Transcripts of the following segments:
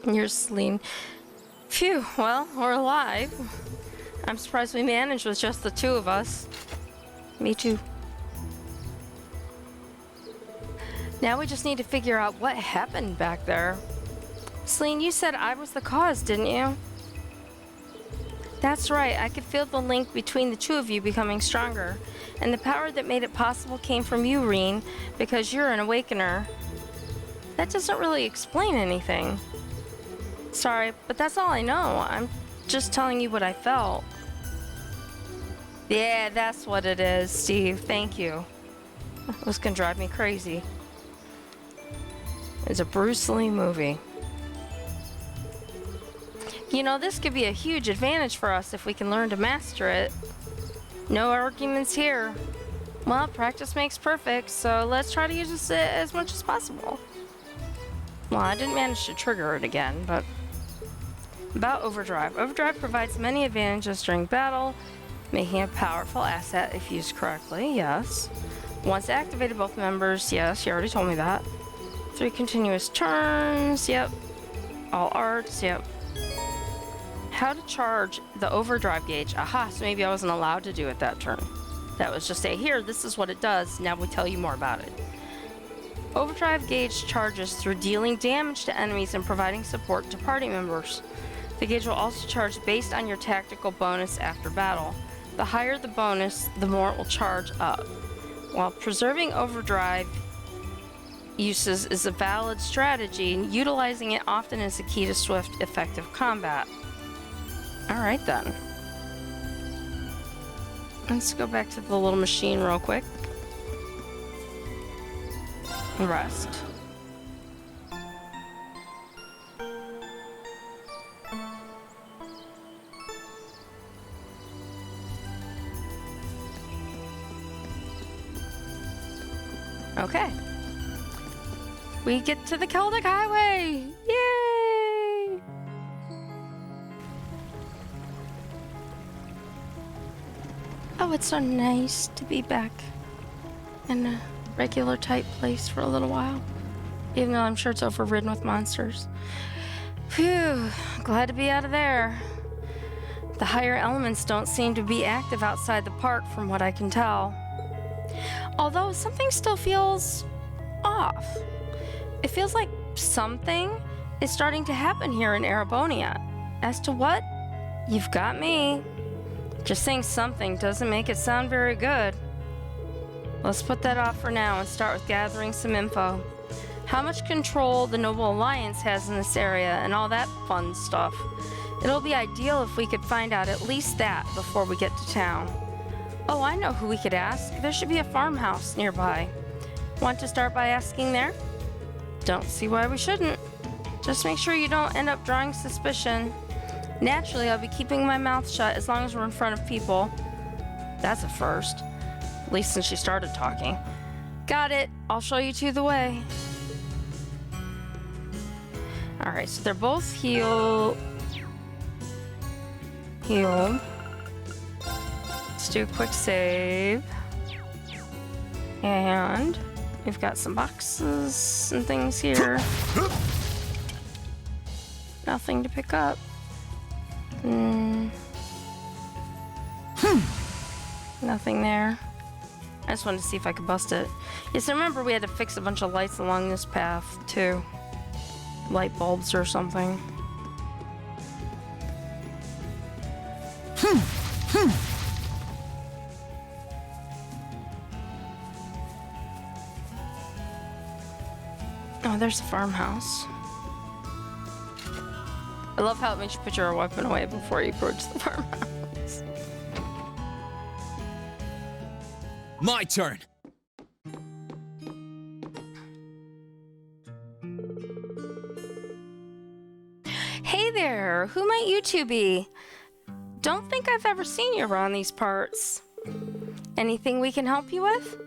You're Celine. Phew, well, we're alive. I'm surprised we managed with just the two of us. Me too. Now we just need to figure out what happened back there. Celine, you said I was the cause, didn't you? That's right, I could feel the link between the two of you becoming stronger. And the power that made it possible came from you, Reen, because you're an awakener. That doesn't really explain anything. Sorry, but that's all I know. I'm just telling you what I felt. Yeah, that's what it is, Steve. Thank you. This can drive me crazy. It's a Bruce Lee movie. You know, this could be a huge advantage for us if we can learn to master it. No arguments here. Well, practice makes perfect, so let's try to use this as much as possible. Well, I didn't manage to trigger it again, but... About Overdrive. Overdrive provides many advantages during battle, making a powerful asset if used correctly, yes. Once activated, both members, yes, you already told me that. 3 continuous turns, yep. All arts, yep. How to charge the overdrive gauge. Aha, so maybe I wasn't allowed to do it that turn. That was just say, here, this is what it does, now we tell you more about it. Overdrive gauge charges through dealing damage to enemies and providing support to party members. The gauge will also charge based on your tactical bonus after battle. The higher the bonus, the more it will charge up. While preserving overdrive uses is a valid strategy, and utilizing it often is a key to swift, effective combat. Alright then. Let's go back to the little machine real quick. Rest. Okay. We get to the Celdic Highway! Yay! Oh, it's so nice to be back in a regular type place for a little while. Even though I'm sure it's overridden with monsters. Phew, glad to be out of there. The higher elements don't seem to be active outside the park from what I can tell. Although something still feels off. It feels like something is starting to happen here in Erebonia. As to what? You've got me. Just saying something doesn't make it sound very good. Let's put that off for now and start with gathering some info. How much control the Noble Alliance has in this area and all that fun stuff. It'll be ideal if we could find out at least that before we get to town. Oh, I know who we could ask. There should be a farmhouse nearby. Want to start by asking there? Don't see why we shouldn't. Just make sure you don't end up drawing suspicion. Naturally, I'll be keeping my mouth shut as long as we're in front of people. That's a first. At least since she started talking. Got it. I'll show you to the way. Alright, so they're both healed. Let's do a quick save. And we've got some boxes and things here. Nothing to pick up. Nothing there. I just wanted to see if I could bust it. Yes, I remember we had to fix a bunch of lights along this path, too. Light bulbs or something. Oh, there's the farmhouse. I love how it makes you put your weapon away before you approach the farmhouse. My turn. Hey there, who might you two be? Don't think I've ever seen you around these parts. Anything we can help you with?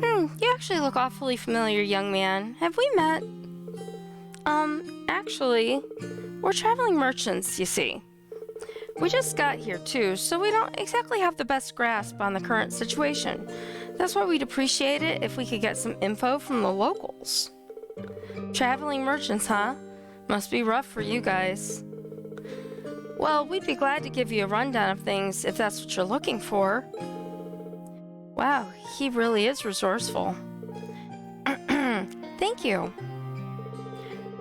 You actually look awfully familiar, young man. Have we met? Actually, we're traveling merchants, you see. We just got here too, so we don't exactly have the best grasp on the current situation. That's why we'd appreciate it if we could get some info from the locals. Traveling merchants, huh? Must be rough for you guys. Well, we'd be glad to give you a rundown of things if that's what you're looking for. Wow, he really is resourceful. Thank you.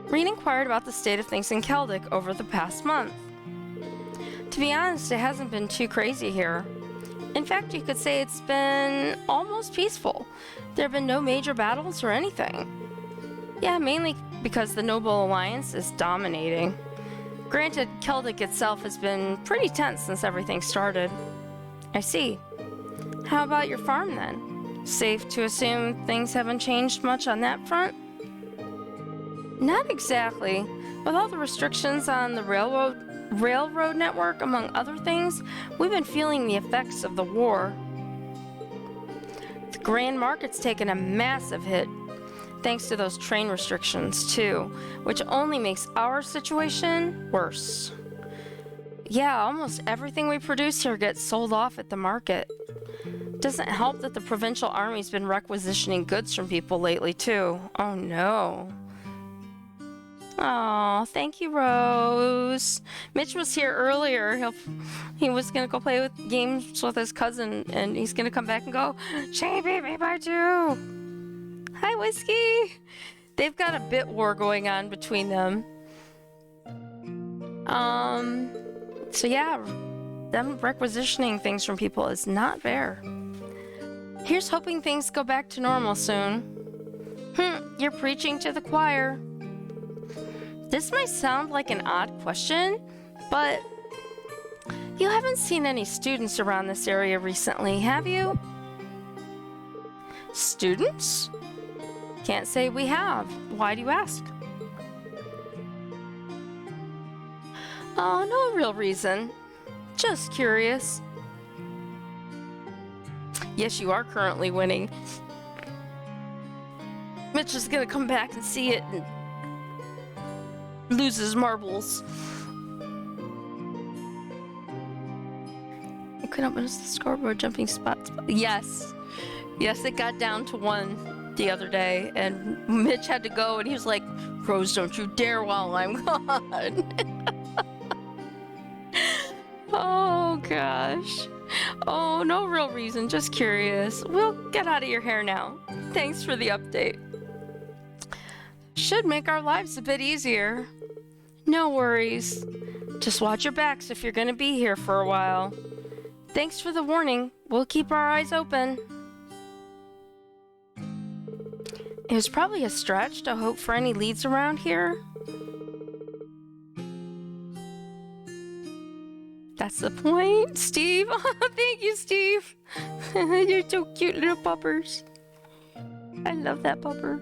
Reed inquired about the state of things in Celdic over the past month. To be honest, it hasn't been too crazy here. In fact, you could say it's been almost peaceful. There have been no major battles or anything. Yeah, mainly because the Noble Alliance is dominating. Granted, Celdic itself has been pretty tense since everything started. I see. How about your farm then? Safe to assume things haven't changed much on that front? Not exactly. With all the restrictions on the railroad network, among other things, we've been feeling the effects of the war. The Grand Market's taken a massive hit, thanks to those train restrictions too, which only makes our situation worse. Yeah, almost everything we produce here gets sold off at the market. Doesn't help that the provincial army's been requisitioning goods from people lately too. Oh no. Oh, thank you, Rose. Mitch was here earlier. He was gonna go play with games with his cousin, and he's gonna come back and go, "She beat me by 2." Hi, Whiskey. They've got a bit war going on between them. So yeah, them requisitioning things from people is not fair. Here's hoping things go back to normal soon. You're preaching to the choir. This might sound like an odd question, but you haven't seen any students around this area recently, have you? Students? Can't say we have. Why do you ask? Oh, no real reason. Just curious. Yes, you are currently winning. Mitch is gonna come back and see it and lose his marbles. I couldn't miss the scoreboard jumping spots. Yes. Yes, it got down to 1 the other day, and Mitch had to go, and he was like, "Rose, don't you dare while I'm gone." Oh, gosh. Oh, no real reason, just curious. We'll get out of your hair now. Thanks for the update. Should make our lives a bit easier. No worries. Just watch your backs if you're gonna be here for a while. Thanks for the warning. We'll keep our eyes open. It was probably a stretch to hope for any leads around here. That's the point, Steve. Oh, thank you, Steve. You're so cute, little puppers. I love that pupper.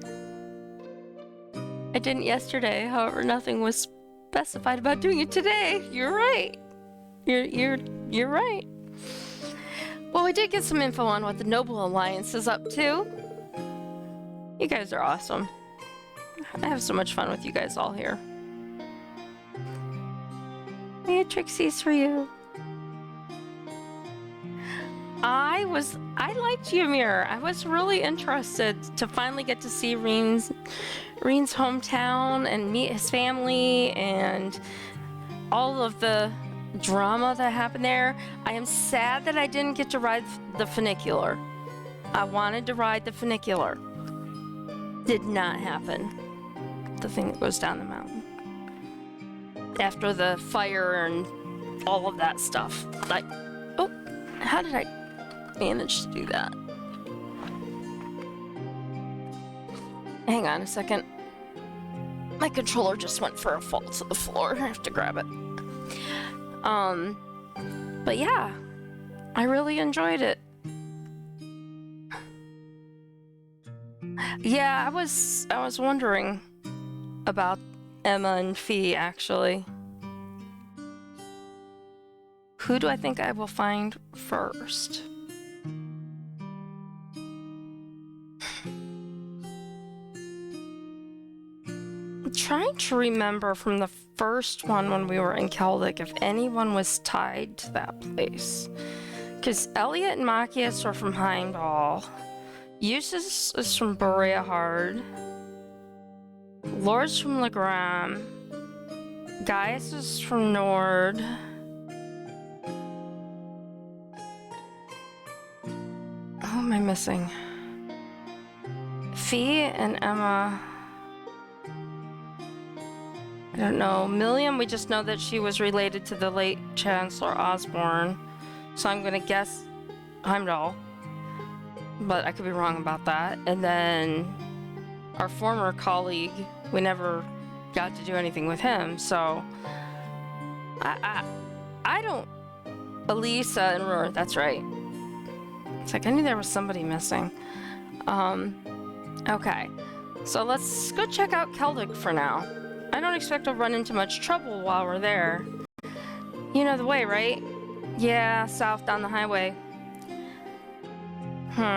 I didn't yesterday, however, nothing was specified about doing it today. You're right. You're right. Well, we did get some info on what the Noble Alliance is up to. You guys are awesome. I have so much fun with you guys all here. Hey, Trixie's for you. I liked Ymir. I was really interested to finally get to see Reen's hometown and meet his family and all of the drama that happened there. I am sad that I didn't get to ride the funicular. I wanted to ride the funicular. Did not happen. The thing that goes down the mountain. After the fire and all of that stuff. Like, oh, how did I manage to do that? Hang on a second. My controller just went for a fall to the floor. I have to grab it. But yeah, I really enjoyed it. Yeah, I was wondering about Emma and Fee, actually. Who do I think I will find first? I'm trying to remember from the first one when we were in Celdic if anyone was tied to that place. Because Elliot and Machias are from Heimdall. Eustace is from Boreahard. Laura's from Legram. Gaius is from Nord. Who am I missing? Fee and Emma. I don't know. Milliam, we just know that she was related to the late Chancellor Osborne. So I'm gonna guess Heimdall. But I could be wrong about that. And then our former colleague, we never got to do anything with him, so I don't. Elisa and Roar, that's right. It's like I knew there was somebody missing. Okay, so let's go check out Celdic for now. I don't expect to run into much trouble while we're there. You know the way, right? Yeah, south down the highway.